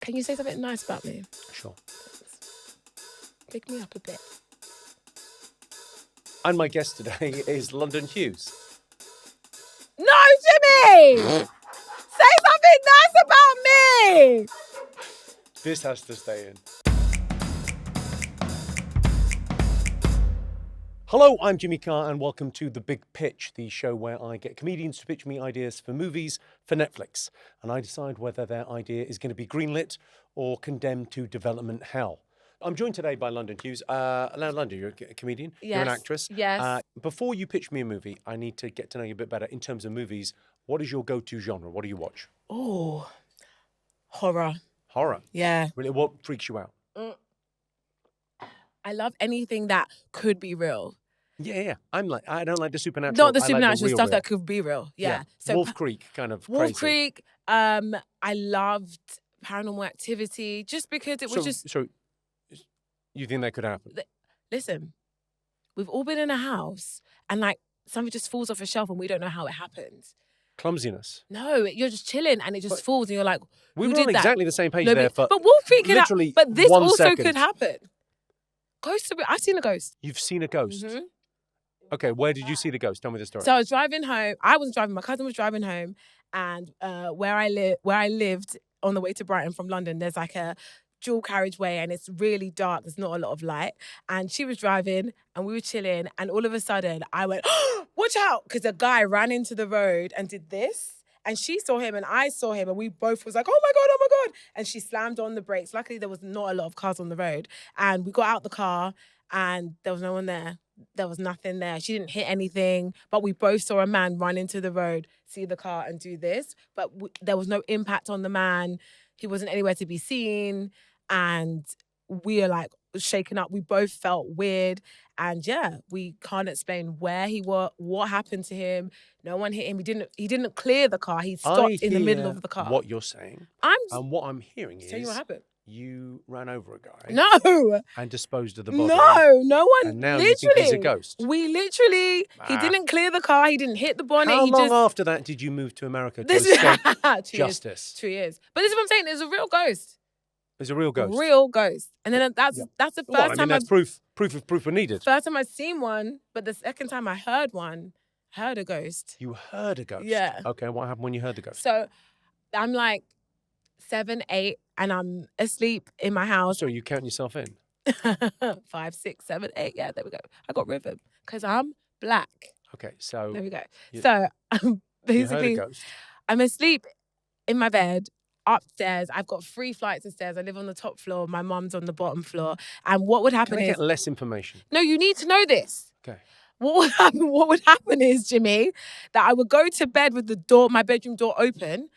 Can you say something nice about me? Sure. Pick me up a bit. And my guest today is London Hughes. No, Jimmy! Say something nice about me! This has to stay in. Hello, I'm Jimmy Carr and welcome to The Big Pitch, the show where I get comedians to pitch me ideas for movies for Netflix. And I decide whether their idea is going to be greenlit or condemned to development hell. I'm joined today by London Hughes. Now, London, you're a comedian, Yes. you're an actress. Yes. Before you pitch me a movie, I need to get to know you a bit better in terms of movies. What is your go-to genre? What do you watch? Oh, horror. Horror? Yeah. Really, what freaks you out? I love anything that could be real. Yeah. I don't like the supernatural. Not the I like supernatural real, stuff real. that could be real. Yeah. So Wolf Creek, kind of Wolf crazy. Creek. I loved Paranormal Activity just because it was So you think that could happen? Listen, we've all been in a house and like something just falls off a shelf and we don't know how it happened. Clumsiness. No, you're just chilling and it just falls and you're like, We who were did on that? exactly the same page No, there for but Wolf Creek could literally but this 1 also second. could happen. I've seen a ghost. You've seen a ghost? Mhm. Okay, where did you see the ghost? Tell me the story. So I was driving home. I wasn't driving. My cousin was driving home, and where I lived on the way to Brighton from London, there's like a dual carriageway, and it's really dark. There's not a lot of light. And she was driving, and we were chilling, and all of a sudden, I went, "Watch out!" Because a guy ran into the road and did this. And she saw him and I saw him and we both was like, oh my God. And she slammed on the brakes. Luckily, there was not a lot of cars on the road. And we got out the car and there was no one there. There was nothing there. She didn't hit anything. But we both saw a man run into the road, see the car and do this. But there was no impact on the man. He wasn't anywhere to be seen. And we are like shaken up. We both felt weird. And yeah, we can't explain where he was, what happened to him. No one hit him. He didn't clear the car. He stopped in the middle of the car. What you're saying. I'm And what I'm hearing telling you is what happened. you ran over a guy No. and disposed of the body. No one. And now literally, you think he's a ghost. We literally, he didn't clear the car. He didn't hit the bonnet. How he long just, after that did you move to America to this escape 2 justice? 2 years. But this is what I'm saying. It's a real ghost. It's a real ghost. Real ghost. And then that's the first Well, I mean, time that's proof were needed. First time I've seen one, but the second time I heard a ghost. You heard a ghost? Yeah. Okay, what happened when you heard the ghost? So I'm like 7, 8, and I'm asleep in my house. So you count yourself in? 5, 6, 7, 8. Yeah, there we go. I got rhythm because I'm black. Okay, so There we go. you- So you heard basically, a ghost. I'm asleep in my bed. Upstairs, I've got 3 flights of stairs. I live on the top floor. My mum's on the bottom floor. And what would happen Can I is get less information? no, you need to know this. Okay. What would happen is, Jimmy, that I would go to bed with my bedroom door open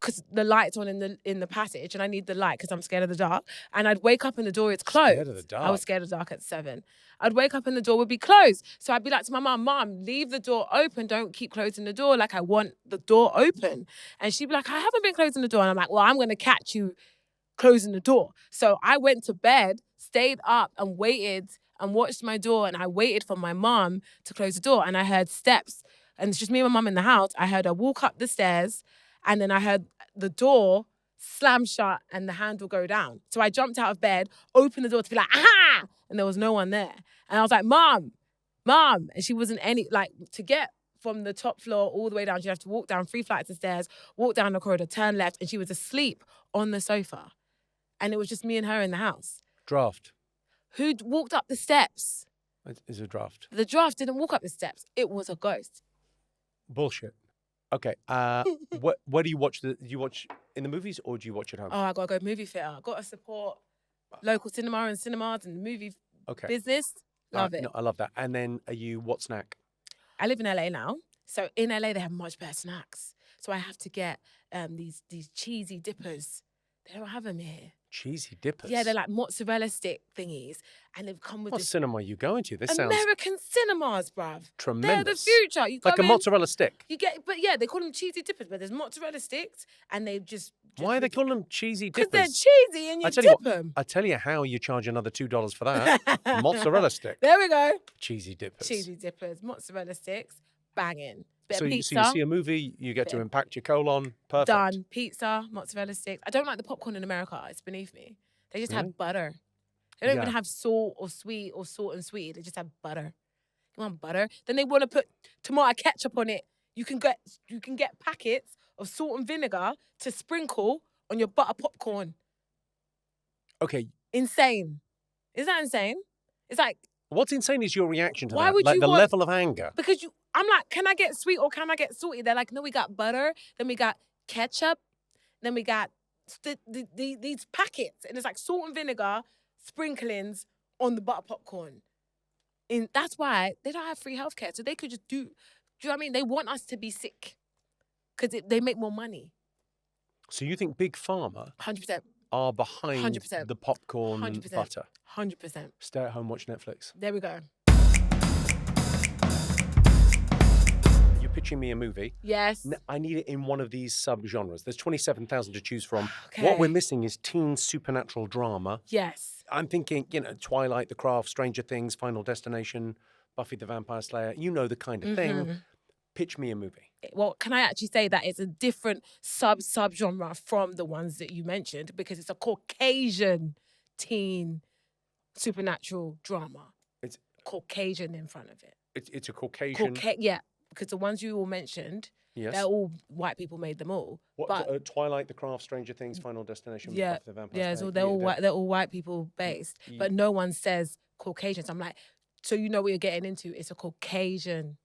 because the light's on in the passage and I need the light because I'm scared of the dark. And I'd wake up and the door is closed. Scared of the dark? I was scared of the dark at 7. I'd wake up and the door would be closed. So I'd be like to my mum, leave the door open. Don't keep closing the door. Like, I want the door open. And she'd be like, I haven't been closing the door. And I'm like, well, I'm going to catch you closing the door. So I went to bed, stayed up and waited and watched my door. And I waited for my mum to close the door. And I heard steps. And it's just me and my mum in the house. I heard her walk up the stairs. And then I heard the door slam shut and the handle go down. So I jumped out of bed, opened the door to be like, aha! And there was no one there. And I was like, Mom. And she wasn't to get from the top floor all the way down, she'd have to walk down 3 flights of stairs, walk down the corridor, turn left, and she was asleep on the sofa. And it was just me and her in the house. Draft. Who walked up the steps? It's a draft. The draft didn't walk up the steps. It was a ghost. Bullshit. Okay. Where do you watch do you watch in the movies or do you watch at home? Oh, I gotta go movie theatre. I gotta support local cinema and cinemas and the movie business. Love it. No, I love that. And then are you what snack? I live in LA now. So in LA they have much better snacks. So I have to get these cheesy dippers. They don't have them here. Cheesy dippers? Yeah, they're like mozzarella stick thingies. And they've come with What this cinema are you going to? This sounds American cinemas, bruv. tremendous. They're the future. You go like a in, mozzarella stick. but yeah, they call them cheesy dippers, but there's mozzarella sticks and they just Why are they calling them cheesy dippers? Because they're cheesy and you dip them. I tell you how you charge another $2 for that. Mozzarella stick. There we go. Cheesy dippers. Cheesy dippers, mozzarella sticks, banging. Bit So of you pizza. see a movie, you get to Bit- impact your colon. Perfect. Done. Pizza, mozzarella sticks. I don't like the popcorn in America. It's beneath me. They just Really? have butter. They don't even Yeah. have salt or sweet or salt and sweet. They just have butter. You want butter? Then they want to put tomato ketchup on it. You can get packets of salt and vinegar to sprinkle on your butter popcorn. Okay. Insane. Is that insane? It's like, What's insane is your reaction to Why that. would Like you the want- level of anger. because I'm like, can I get sweet or can I get salty? They're like, no, we got butter. Then we got ketchup. Then we got these packets. And it's like salt and vinegar sprinklings on the butter popcorn. And that's why they don't have free healthcare. So they could just do you know what I mean? They want us to be sick because they make more money. So you think Big Pharma 100%. are behind 100%. the popcorn 100%. butter? 100%. Stay at home, watch Netflix. There we go. You're pitching me a movie. Yes. I need it in one of these sub-genres. There's 27,000 to choose from. Okay. What we're missing is teen supernatural drama. Yes. I'm thinking, Twilight, The Craft, Stranger Things, Final Destination, Buffy the Vampire Slayer. You know the kind of thing. Mhm. Pitch me a movie. Well, can I actually say that it's a different sub-genre from the ones that you mentioned because it's a Caucasian teen supernatural drama. It's Caucasian in front of it. it's a Caucasian. Yeah, because the ones you all mentioned, Yes. they're all white people made them all. What, but Twilight, The Craft, Stranger Things, Final Destination, Yeah, Buffy the Vampire yeah, Slayer. so they're all white people based, Ye- but no one says Caucasian. So I'm like, so you know what you're getting into? It's a Caucasian.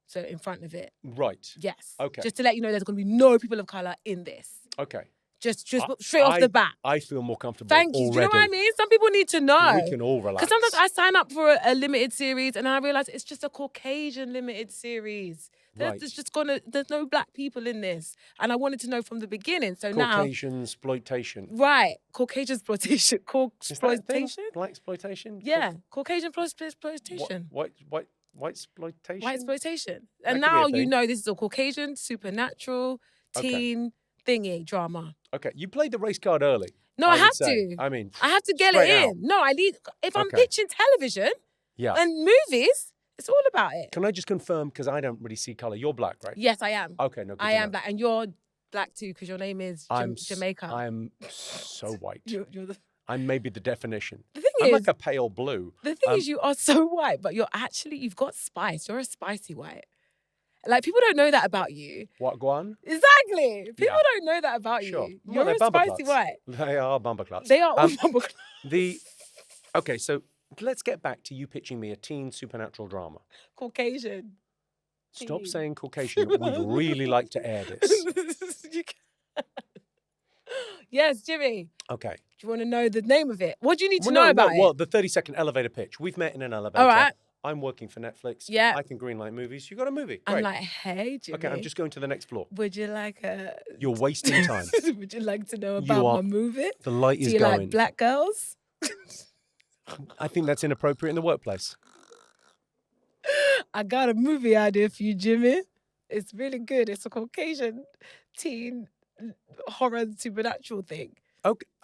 So in front of it, Right. yes. Okay. Just to let you know, there's going to be no people of color in this. Okay. Just straight off the bat. I feel more comfortable. Thank you. Already. Do you know what I mean? Some people need to know. We can all relax. Because sometimes I sign up for a limited series and I realize it's just a Caucasian limited series. Right. There's no black people in this. And I wanted to know from the beginning. So now, Caucasian exploitation. right, Caucasian exploitation. Is that a thing? Exploitation? Black exploitation? Yeah, Caucasian exploitation. White exploitation? White exploitation. That And could be a now you thing. know this is a Caucasian, supernatural, Okay. teen thingy drama. Okay, you played the race card early. No, I would have say. to. I mean, I have to get straight it out. in. No, I need, if I'm Okay. pitching television yeah. and movies, it's all about it. Can I just confirm, because I don't really see colour, you're black, right? Yes, I am. Okay, no, good I to am know. black. And you're black too, because your name is Jamaica. I'm so white. You're the I'm maybe the definition. thing I'm is, like a pale blue. the thing is, you are so white, but you've got spice. You're a spicy white. Like, people don't know that about you. What, Guan? Exactly. People Yeah. don't know that about Sure. you. Well, You're they're a spicy bumpercluts. white. They are bumpercluts. They are all Okay, so let's get back to you pitching me a teen supernatural drama. Caucasian. Stop Teen. saying Caucasian. We'd really like to air this. You can- Yes, Jimmy. Okay. Do you want to know the name of it? What do you need to Well, know no, about well, it? the 30-second elevator pitch. We've met in an elevator. All right. I'm working for Netflix. Yeah. I can greenlight movies. You got a movie. I'm Great. like, hey, Jimmy. Okay, I'm just going to the next floor. Would you like a... You're wasting time. Would you like to know You about are- my movie? The light Do is you going. like black girls? I think that's inappropriate in the workplace. I got a movie idea for you, Jimmy. It's really good. It's a Caucasian teen horror supernatural thing.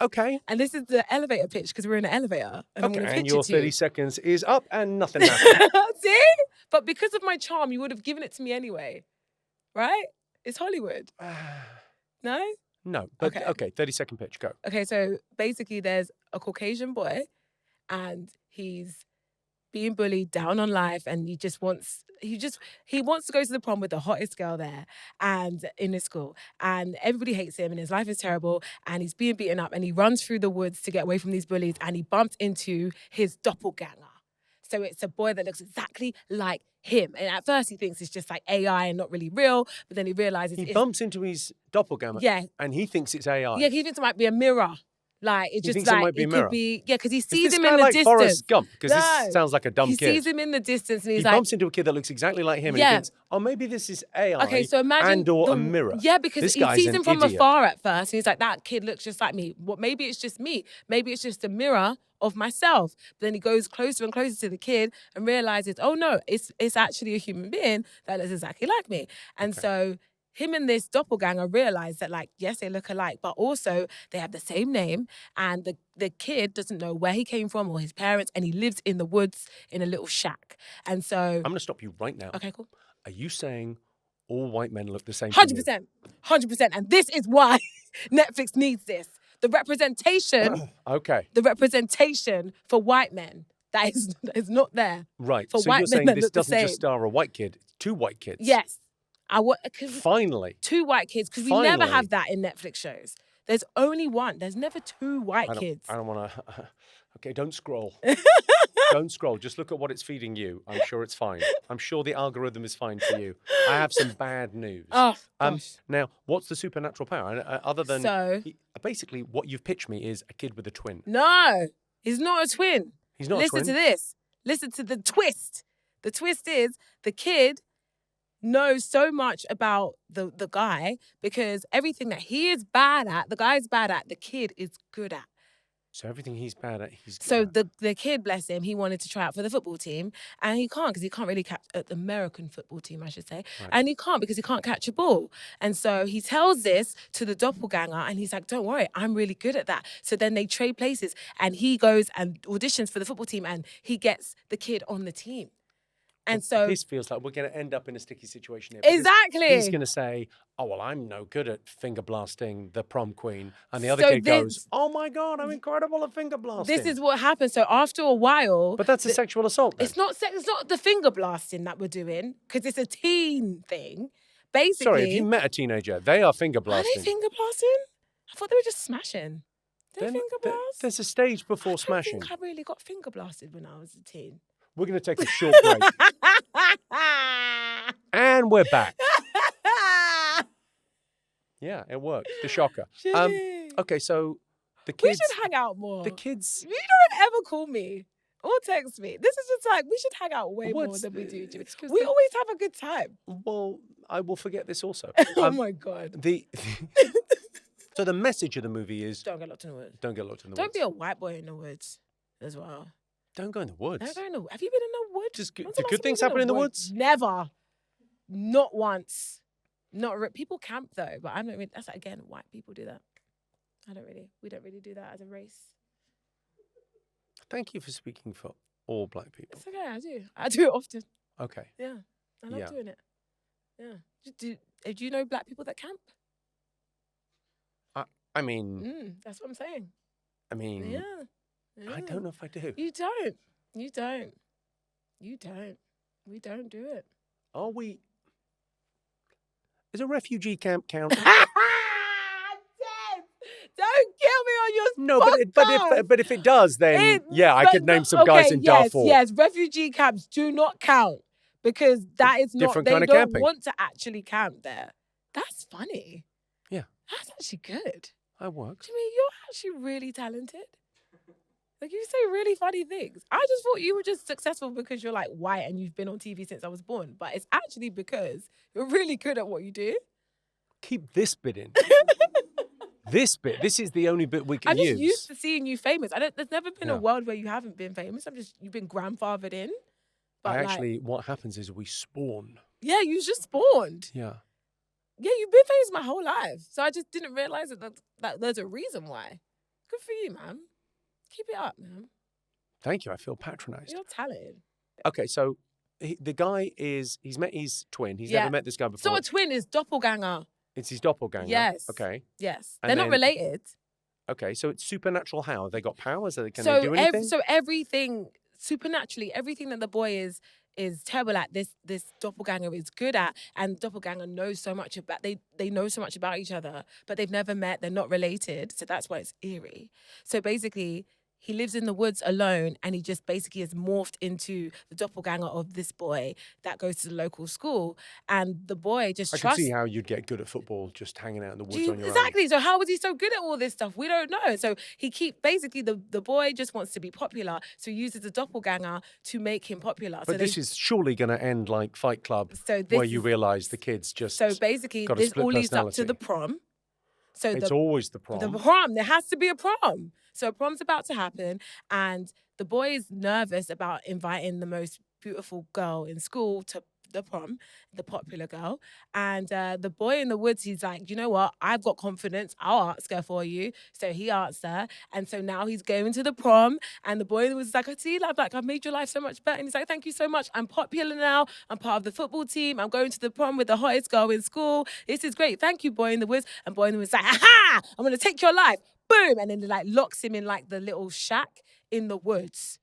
Okay. And this is the elevator pitch because we're in an elevator. And I'm Okay, going to and pitch your it to you. 30 seconds is up and nothing happened. See? But because of my charm, you would have given it to me anyway. Right? It's Hollywood. No? No, but Okay. okay, 30-second pitch, go. Okay, so basically there's a Caucasian boy and he's being bullied down on life and he wants to go to the prom with the hottest girl there and in his school and everybody hates him and his life is terrible and he's being beaten up and he runs through the woods to get away from these bullies and he bumped into his doppelganger. So it's a boy that looks exactly like him. And at first he thinks it's just like AI and not really real, but then he realizes He it's bumps into his doppelganger yeah. and he thinks it's AI. Yeah, he thinks it might be a mirror. Like it He just thinks it like might be a it mirror? could be because he Is sees this him guy in the like distance. Forrest Gump? Because No. this sounds like a dumb He kid. sees him in the distance and He he's like, bumps into a kid that looks exactly like him and Yeah. he thinks, oh, maybe this is AI okay, so imagine and/or the- a mirror. Yeah, because This he guy's sees an him from idiot. afar at first, and he's like, "That kid looks just like me." What? Maybe it's just me. Maybe it's just a mirror of myself. But then he goes closer and closer to the kid and realizes, "Oh no, it's actually a human being that looks exactly like me." And so him and this doppelganger realize that, like, yes, they look alike, but also they have the same name, and the kid doesn't know where he came from or his parents, and he lives in the woods in a little shack. And so, I'm going to stop you right now. okay, cool. Are you saying all white men look the same. to you. 100%. And this is why Netflix needs this. The representation, Okay. the representation for white men that is not there. Right. For So white you're men saying that this look the doesn't just same. star a white kid, it's two white kids. Yes. Finally. Two white kids, because we never Finally. have that in Netflix shows. There's only one. There's never two white kids. I don't want to. Okay, don't scroll. Don't scroll. Just look at what it's feeding you. I'm sure it's fine. I'm sure the algorithm is fine for you. I have some bad news. Oh, gosh. Now, what's the supernatural power? Other than basically what you've pitched me is a kid with a twin. No, he's not a twin. He's not a twin. Listen to this. Listen to the twist. The twist is the kid knows so much about the guy because everything that he is bad at, the guy's bad at, the kid is good at. So everything he's bad at, he's good So at. the kid, bless him, he wanted to try out for the football team and he can't because he can't really catch the American football team, I should say. Right. And he can't because he can't catch a ball. And so he tells this to the doppelganger and he's like, don't worry, I'm really good at that. So then they trade places and he goes and auditions for the football team and he gets the kid on the team. And so this feels like we're going to end up in a sticky situation here. because exactly. He's going to say, oh, well, I'm no good at finger blasting the prom queen. And the other kid goes, oh, my God, I'm incredible at finger blasting. This is what happens. So after a while... But that's a sexual assault then. It's not the finger blasting that we're doing because it's a teen thing. Basically... Sorry, if you met a teenager, they are finger blasting. Are they finger blasting? I thought they were just smashing. They finger blast? There's a stage before I smashing. think I really got finger blasted when I was a teen. We're going to take a short break. And we're back. Yeah, it worked. The shocker. Okay, so the kids... We should hang out more. The kids... You don't ever call me or text me. This is just like, we should hang out way more than we do. We always have a good time. Well, I will forget this also. Oh my God. So the message of the movie is... Don't get locked in the woods. Don't get locked in the Don't woods. be a white boy in the woods as well. Don't go in the woods. Don't go in the woods. Have you been in the woods? Just When's do the last good time things you've been happen in the woods? Never. Not once. People camp though, but I don't really, that's again, white people do that. We don't really do that as a race. Thank you for speaking for all black people. It's okay, I do it often. Okay. Yeah, I love doing it. Yeah. Do you know black people that camp? I mean... that's what I'm saying. I mean... Yeah. I don't know if I do. You don't. We don't do it. Are we... Is a refugee camp count? Don't kill me on your No, podcast. but if it does, then I could name some guys in Darfur. Yes, refugee camps do not count because that is not. Different They kind of don't camping. want to actually camp there. That's funny. Yeah, that's actually good. I work. Jimmy, you're actually really talented. Like, you say really funny things. I just thought you were just successful because you're like white and you've been on TV since I was born. But it's actually because you're really good at what you do. Keep this bit in. This bit. This is the only bit we can I'm use. just used to seeing you famous. There's never been Yeah. a world where you haven't been famous. You've been grandfathered in. But what happens is we spawn. Yeah, you just spawned. Yeah. Yeah, you've been famous my whole life. So I just didn't realize that there's a reason why. Good for you, man. Keep it up, man. Thank you. I feel patronized. You're talented. Okay, so the guy he's met his twin. He's never met this guy before. So a twin is doppelganger. It's his doppelganger. Yes. Okay. Yes. And They're not then- related. Okay, so it's supernatural how? Have they got powers? Can they do anything? So everything, supernaturally, everything that the boy is terrible at, this doppelganger is good at, and doppelganger knows so much about, they know so much about each other, but they've never met, they're not related, so that's why it's eerie. So basically, he lives in the woods alone and he just basically is morphed into the doppelganger of this boy that goes to the local school. And the boy just I trusts... can see how you'd get good at football just hanging out in the woods on your own. Exactly. So how was he so good at all this stuff? We don't know. So basically the boy just wants to be popular. So he uses the doppelganger to make him popular. But this is surely going to end like Fight Club, where you realise the kids just So basically got a this split all leads up to personality. the prom. So It's always the prom. The prom. There has to be a prom. So a prom's about to happen, and the boy is nervous about inviting the most beautiful girl in school the prom, the popular girl. And the boy in the woods, he's like, you know what? I've got confidence. I'll ask her for you. So he asked her. And so now he's going to the prom. And the boy in the woods is like, I see, love, like, I've made your life so much better. And he's like, thank you so much. I'm popular now. I'm part of the football team. I'm going to the prom with the hottest girl in school. This is great. Thank you, boy in the woods. And boy in the woods is like, aha, I'm going to take your life. Boom. And then it like locks him in like the little shack in the woods.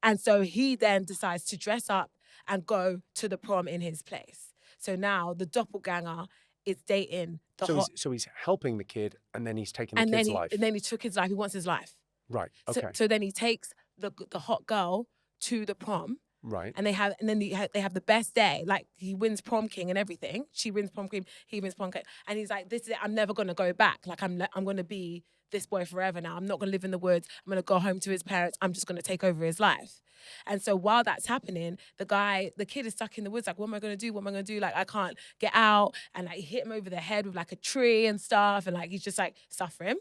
And so he then decides to dress up and go to the prom in his place. So now the doppelganger is dating the hot... So he's helping the kid and then he's taking the kid's life. And then he took his life. He wants his life. Right, okay. So then he takes the hot girl to the prom. Right. And they have the best day. Like he wins prom king and everything. She wins prom king. He wins prom king. And he's like, this is it. I'm never gonna go back. Like I'm gonna be this boy forever now. I'm not gonna live in the woods. I'm gonna go home to his parents. I'm just gonna take over his life. And so while that's happening, the kid is stuck in the woods. Like, what am I gonna do? What am I gonna do? Like I can't get out. And like he hit him over the head with like a tree and stuff. And like he's just like suffering.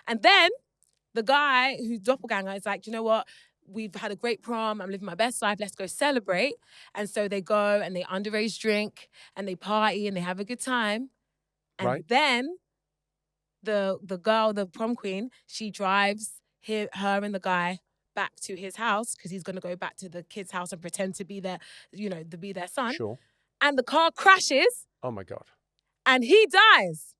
And then the guy who's doppelganger is like, you know what? We've had a great prom. I'm living my best life. Let's go celebrate. And so they go and they underage drink and they party and they have a good time. And then the girl, the prom queen, she drives her and the guy back to his house because he's going to go back to the kid's house and pretend to be their, to be their son. Sure. And the car crashes. Oh, my God. And he dies.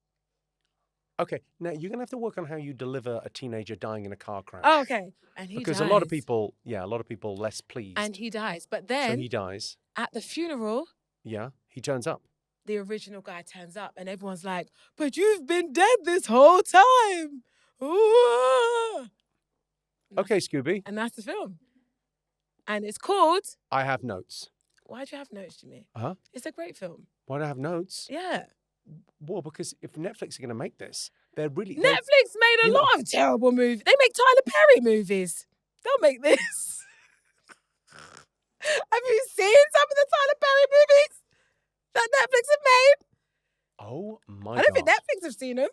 Okay, now you're going to have to work on how you deliver a teenager dying in a car crash. Oh, okay. And he dies. Because a lot of people less pleased. And he dies. But then... So he dies. At the funeral... Yeah, he turns up. The original guy turns up and everyone's like, but you've been dead this whole time. Ooh. Okay, Scooby. And that's the film. And it's called... I Have Notes. Why do you have notes, Jimmy? Uh-huh. It's a great film. Why do I have notes? Yeah. Well, because if Netflix are going to make this, they're really... Netflix made a lot of terrible movies. They make Tyler Perry movies. They'll make this. Have you seen some of the Tyler Perry movies that Netflix have made? Oh, my God. I don't think Netflix have seen them.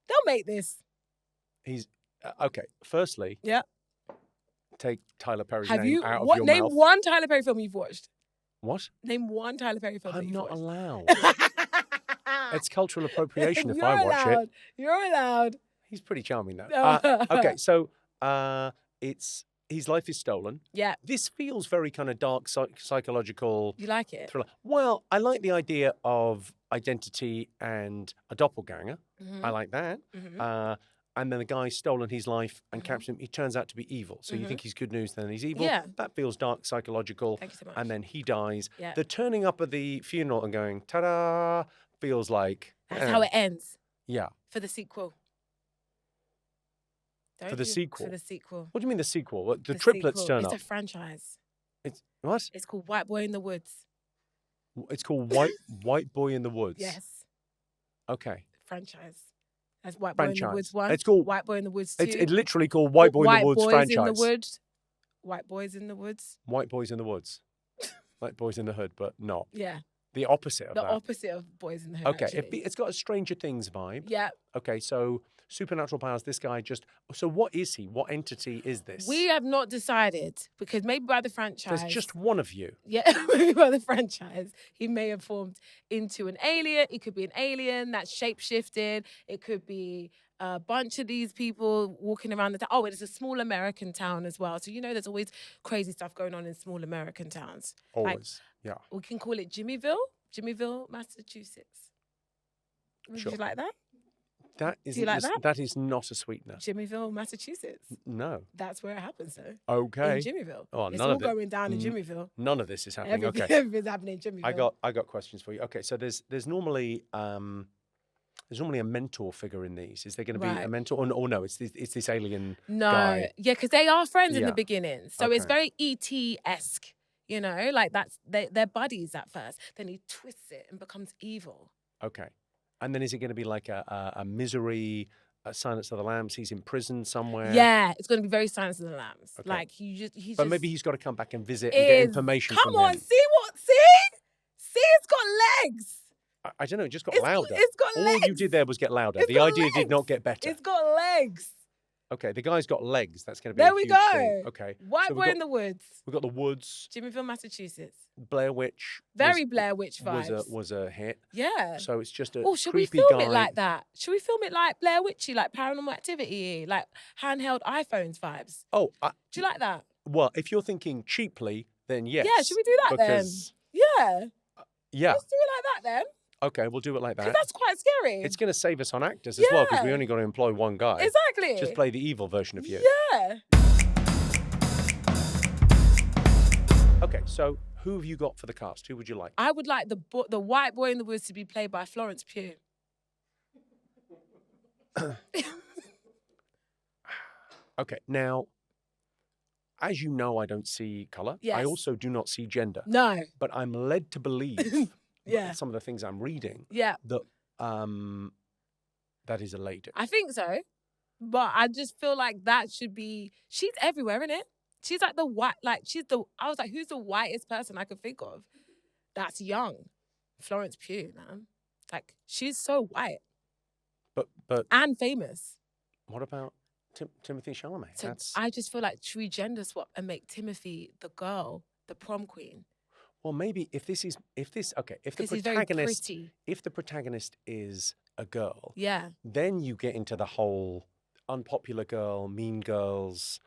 They'll make this. He's... okay, firstly... Yeah. Take Tyler Perry's name out of your name mouth. Name one Tyler Perry film you've watched. What? Name one Tyler Perry film I'm not watched. allowed. It's cultural appropriation if I watch it. You're allowed. He's pretty charming, though. Okay, so his life is stolen. Yeah. This feels very kind of dark, psychological. You like it? Thriller. Well, I like the idea of identity and a doppelganger. Mm-hmm. I like that. Mm-hmm. And then the guy's stolen his life and captured him. He turns out to be evil. So you think he's good news, then he's evil. Yeah. That feels dark, psychological. Thank you so much. And then he dies. Yeah. The turning up at the funeral and going, ta-da, feels like... That's how it ends. Yeah. For the sequel. For the sequel? For the sequel. What do you mean the sequel? What, the triplets turn up? It's a franchise. It's what? It's called White Boy in the Woods. It's called White Boy in the Woods? Yes. Okay. Franchise. That's White Boy in the Woods 1. It's called White Boy in the Woods 2. It's literally called White Boy in the Woods franchise. In the Woods. White Boys in the Woods. White Boys in the Woods. Like Boys in the Hood, but not. Yeah. The opposite of that. The opposite of Boys in the Hood. Okay, actually. it's got a Stranger Things vibe. Yeah. Okay, so supernatural powers. This guy just. So what is he? What entity is this? We have not decided because maybe by the franchise. There's just one of you. Yeah, maybe by the franchise, he may have formed into an alien. It could be an alien that's shape-shifted. It could be a bunch of these people walking around the town. Oh, it's a small American town as well. So, there's always crazy stuff going on in small American towns. Always, yeah. We can call it Jimmyville, Massachusetts. Would you like that? Do you like that? That is not a sweetener. Jimmyville, Massachusetts. No. That's where it happens, though. Okay. In Jimmyville. Oh, it's all going down in Jimmyville. None of this is happening. Everything's happening in Jimmyville. I got questions for you. Okay, so there's normally a mentor figure in these. Is there going to be a mentor, or no? It's this alien guy. Yeah, because they are friends in the beginning, so it's very ET-esque. Like they're buddies at first. Then he twists it and becomes evil. Okay. And then is it going to be like a Misery, a Silence of the Lambs? He's in prison somewhere. Yeah, it's going to be very Silence of the Lambs. Okay. Like he's. But maybe he's got to come back and visit and get information from him. Come on, see, it's got legs. I don't know, it just got louder. It's got legs. All you did there was get louder. The idea did not get better. It's got legs. Okay, the guy's got legs. That's going to be There a we huge go. thing. Okay. White so Boy in the Woods. We've got The Woods, Jimmyville, Massachusetts. Blair Witch. Very Blair Witch vibes. Was a hit. Yeah. So it's just a Oh, should we creepy film guy. it like that? Should we film it like Blair Witchy, like Paranormal Activity, like handheld iPhones vibes? Oh, Do you like that? well, if you're thinking cheaply, then yes. Yeah, should we do that because, then? Yeah. Yeah. Let's do it like that then. Okay, we'll do it like that. Because that's quite scary. It's going to save us on actors as well, because we Yeah. only got to employ one guy. Exactly. Just play the evil version of you. Yeah. Okay, so who have you got for the cast? Who would you like? I would like the White Boy in the Woods to be played by Florence Pugh. Okay, now, as you know, I don't see colour. I Yes. also do not see gender. No. But I'm led to believe, Yeah. some of the things I'm reading, Yeah. that that is a lady. I think so. But I just feel like that should be. She's everywhere, isn't it? She's like I was like, who's the whitest person I could think of that's young? Florence Pugh, man. Like, she's so white But and famous. what about Timothy Chalamet? So I just feel like, should we gender swap and make Timothy the girl, the prom queen? Well, maybe if the Because he's very protagonist pretty. if the protagonist is a girl, Yeah. then you get into the whole unpopular girl, Mean Girls,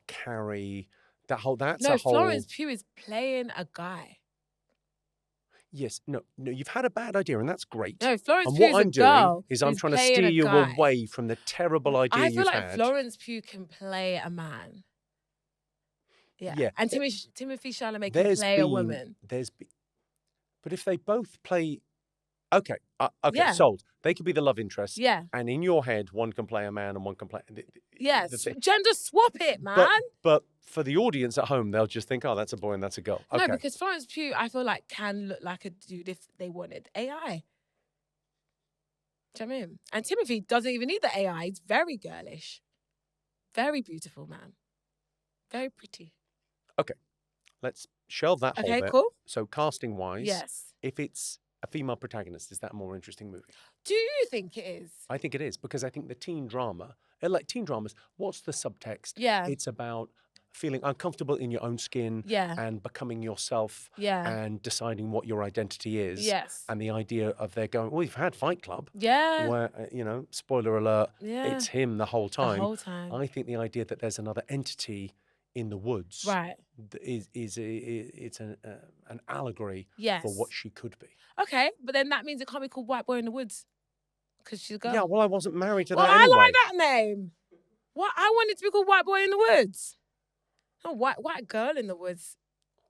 Carrie. That's a whole. Florence Pugh is playing a guy. Yes, no, you've had a bad idea, and that's great. No, Florence And Pugh what is I'm a girl doing is I'm who's trying to playing steer a you guy. away from the terrible idea I you've feel like had. Florence Pugh can play a man. Yeah. Yeah. And Timothy Chalamet can play a woman. But if they both play, okay, Yeah. sold. They could be the love interest. Yeah. And in your head, one can play a man and one can play. Yes. the thing. Gender swap it, man. But for the audience at home, they'll just think, oh, that's a boy and that's a girl. Okay. No, because Florence Pugh, I feel like, can look like a dude if they wanted AI. Do you know what I mean? And Timothy doesn't even need the AI. He's very girlish. Very beautiful, man. Very pretty. Let's shelve that whole Okay, bit. cool. So casting wise, Yes. if it's a female protagonist, is that a more interesting movie? Do you think it is? I think it is, because I think the teen drama, like teen dramas, what's the subtext? Yeah. It's about feeling uncomfortable in your own skin Yeah. and becoming yourself Yeah. and deciding what your identity is. Yes. And the idea of they're going, well, we've had Fight Club, Yeah. where, spoiler alert, Yeah. it's him the whole time. The whole time. I think the idea that there's another entity in the woods Right. it's an allegory Yes. for what she could be. Okay, but then that means it can't be called White Boy in the Woods. Because she's a girl. Yeah, well, I wasn't married to Well, that anyway. I like that name. What? I want it to be called White Boy in the Woods. Oh, white girl in the woods.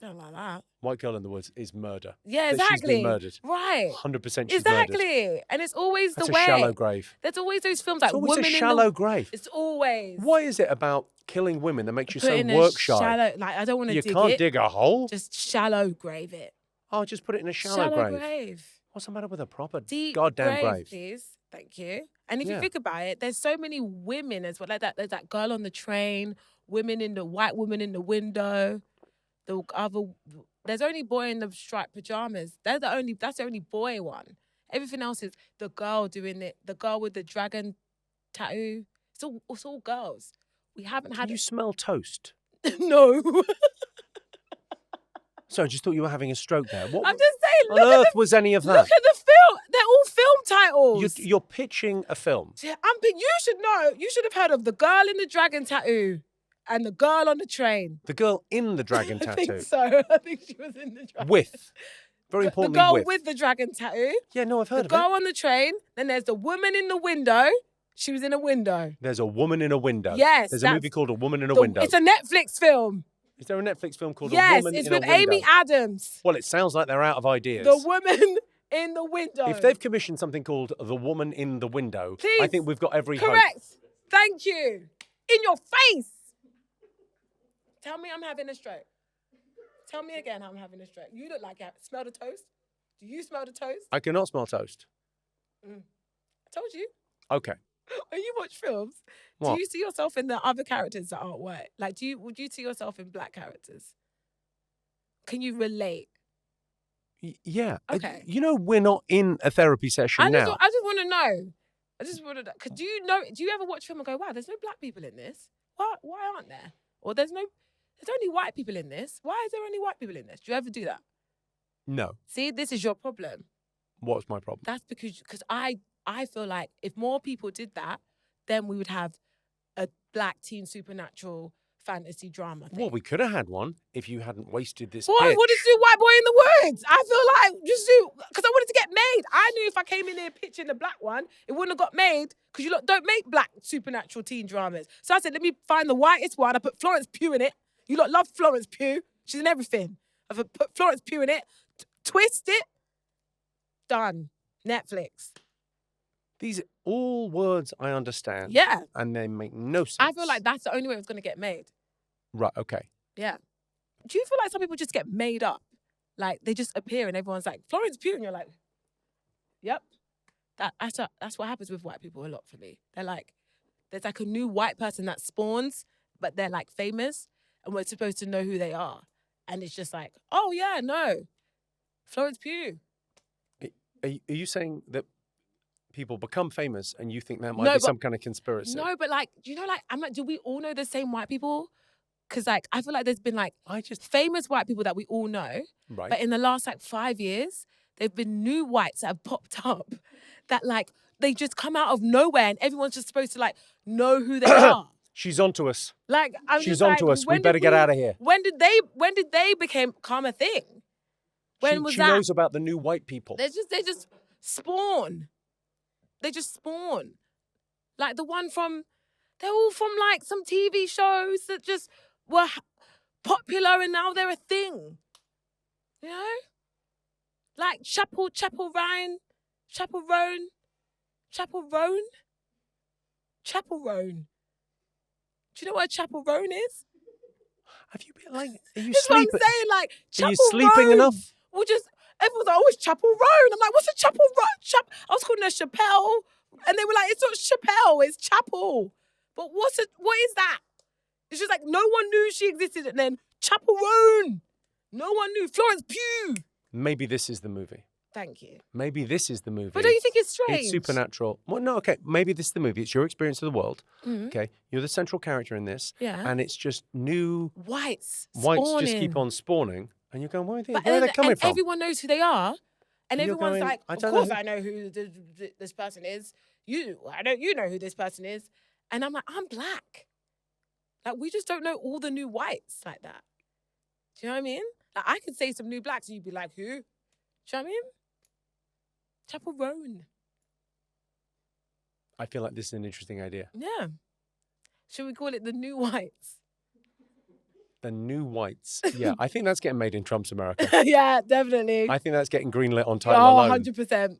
Don't like that. White Girl in the Woods is murder. Yeah, That exactly. she's been murdered. Right. 100% she's murdered. Exactly. And it's always That's the a way. shallow grave. There's always those films like It's always Woman a in shallow the... grave. It's always. What is it about killing women that makes you so put in work a shy? shallow, like, I don't want to You dig can't it. dig a hole. Just shallow grave it. Oh, just put it in a shallow grave. grave. What's the matter with a proper Deep goddamn grave? please. Thank you. And if Yeah. you think about it, there's so many women as well. Like that, there's that girl on the train, white woman in the window, there's only boy in the striped pajamas. That's the only boy one. Everything else is the girl doing it, the girl with the dragon tattoo. It's all girls. We haven't had You smell toast. no. So I just thought you were having a stroke there. What I'm just saying, on look at earth was any of look that? at the film. They're all film titles. You're pitching a film. Yeah, you should know. You should have heard of the girl in the dragon tattoo and the girl on the train. The girl in the dragon I tattoo. think so. I think she was in the dragon. With. Very The importantly, girl with. with the dragon tattoo. Yeah, no, I've The heard of girl it. on the train. Then there's the woman in the window. She was in a window. There's a woman in a window. Yes, There's a movie called A Woman in a The- Window. It's a Netflix film. Is there a Netflix film called A Yes, Woman it's in a with Window? Amy Adams. Well, it sounds like they're out of ideas. The woman in the window. If they've commissioned something called The Woman in the Window, I Please. think we've got every hope. Correct. Thank you. In your face. Tell me I'm having a stroke. Tell me again I'm having a stroke. You look like you smell the toast. Do you smell the toast? I cannot smell toast. I told you. Okay. When you watch films, What? do you see yourself in the other characters that aren't white? Like, would you see yourself in black characters? Can you relate? Yeah. Okay. We're not in a therapy session I now. just want to know. I just wanted to, cause do you ever watch film and go, wow, there's no black people in this? Why aren't there? Or there's only white people in this. Why is there only white people in this? Do you ever do that? No. See, this is your problem. What's my problem? That's because I feel like if more people did that, then we would have a black teen supernatural fantasy drama thing. Well, we could have had one if you hadn't wasted this Well, I pitch. wanted to do White Boy in the Woods. I feel like just do, because I wanted to get made. I knew if I came in here pitching the black one, it wouldn't have got made because you lot don't make black supernatural teen dramas. So I said, let me find the whitest one. I put Florence Pugh in it. You lot love Florence Pugh. She's in everything. I've put Florence Pugh in it, twist it, done. Netflix. These are all words I understand. Yeah. And they make no sense. I feel like that's the only way it was going to get made. Right, okay. Yeah. Do you feel like some people just get made up? Like, they just appear and everyone's like, Florence Pugh, and you're like, yep. That's what happens with white people a lot for me. They're like, there's like a new white person that spawns, but they're like famous, and we're supposed to know who they are. And it's just like, oh yeah, no. Florence Pugh. Are you saying that people become famous and you think that might be some kind of conspiracy? No, but like, do you know, like, I'm like, do we all know the same white people? Because like, I feel like there's been like famous white people that we all know. Right. But in the last like 5 years, there've been new whites that have popped up that like, they just come out of nowhere and everyone's just supposed to like know who they are. She's onto us. Like, I'm She's just onto like, us. We better get out of here. When did they become a thing? When was she that? She knows about the new white people. They just spawn. They just spawn. Like the one they're all from like some TV shows that just were popular and now they're a thing. You know? Like Chapel Roan. Do you know what a Chapel Roan is? Have you been like, are you That's sleeping? what I'm saying, like, Chapel Are you sleeping Roan. enough? Well, just, everyone's like, oh, it's Chapel Roan. I'm like, what's a Chapel Roan? I was calling her Chappelle. And they were like, it's not Chappelle, it's Chapel. But what is that? It's just like, no one knew she existed. And then Chapel Roan. No one knew. Florence Pugh. Maybe this is the movie. Thank you. Maybe this is the movie. But don't you think it's strange? It's supernatural. Well, no, okay. Maybe this is the movie. It's your experience of the world. Mm-hmm. Okay. You're the central character in this. Yeah. And it's just new whites just keep on spawning. And you're going, where are they coming from? Everyone knows who they are. And everyone's going, like, of course I know who this person is. You know who this person is. And I'm like, I'm black. Like, we just don't know all the new whites like that. Do you know what I mean? Like, I could say some new blacks and you'd be like, who? Do you know what I mean? Chapel Roan. I feel like this is an interesting idea. Yeah. Should we call it the new whites? The new whites. Yeah, I think that's getting made in Trump's America. Yeah, definitely. I think that's getting greenlit on title alone. 100%.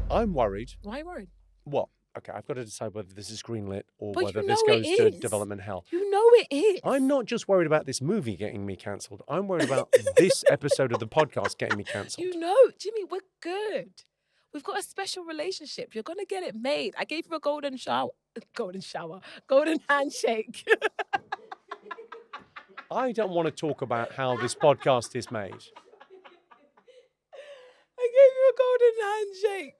I'm worried. Why are you worried? What? Okay, I've got to decide whether this is greenlit or But whether you this know goes it to is. development hell. You know it is. I'm not just worried about this movie getting me cancelled. I'm worried about this episode of the podcast getting me cancelled. You know, Jimmy, we're good. We've got a special relationship. You're going to get it made. I gave you a golden handshake. I don't want to talk about how this podcast is made. I gave you a golden handshake.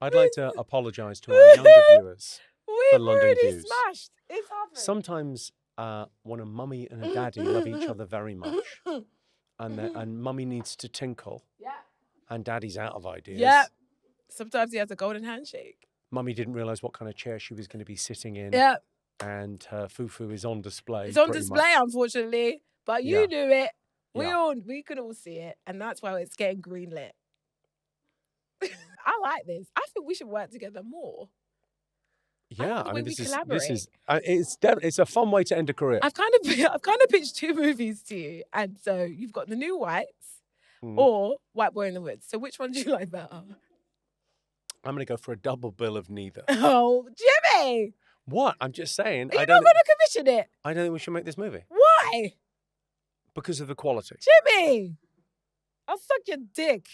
I'd like to apologise to our younger viewers for London already Views. smashed. It's happened. Sometimes when a mummy and a daddy love each other very much, and mummy needs to tinkle, Yeah. and daddy's out of ideas. Yeah. Sometimes he has a golden handshake. Mummy didn't realise what kind of chair she was going to be sitting in. Yeah. And her foo-foo is on display. It's on pretty display, much. unfortunately. But you Yeah. knew it. Yeah. We could all see it. And that's why it's getting greenlit. I like this. I think we should work together more. Yeah, the way we this collaborate. is it's a fun way to end a career. I've kind of pitched two movies to you. And so you've got The New Whites or White Boy in the Woods. So which one do you like better? I'm going to go for a double bill of neither. Oh, Jimmy! What? I'm just saying. Are you not going to commission it? I don't think we should make this movie Why? because of the quality. Jimmy! I'll suck your dick.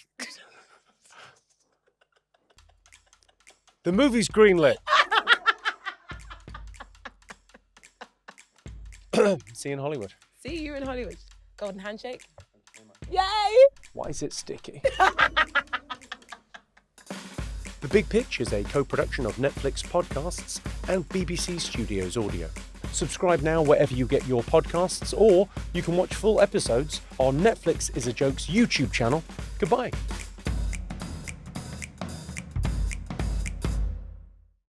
The movie's greenlit. See you in Hollywood. See you in Hollywood. Golden handshake. Thank you very much. Yay! Why is it sticky? The Big Pitch is a co-production of Netflix podcasts and BBC Studios Audio. Subscribe now wherever you get your podcasts, or you can watch full episodes on Netflix is a Joke's YouTube channel. Goodbye.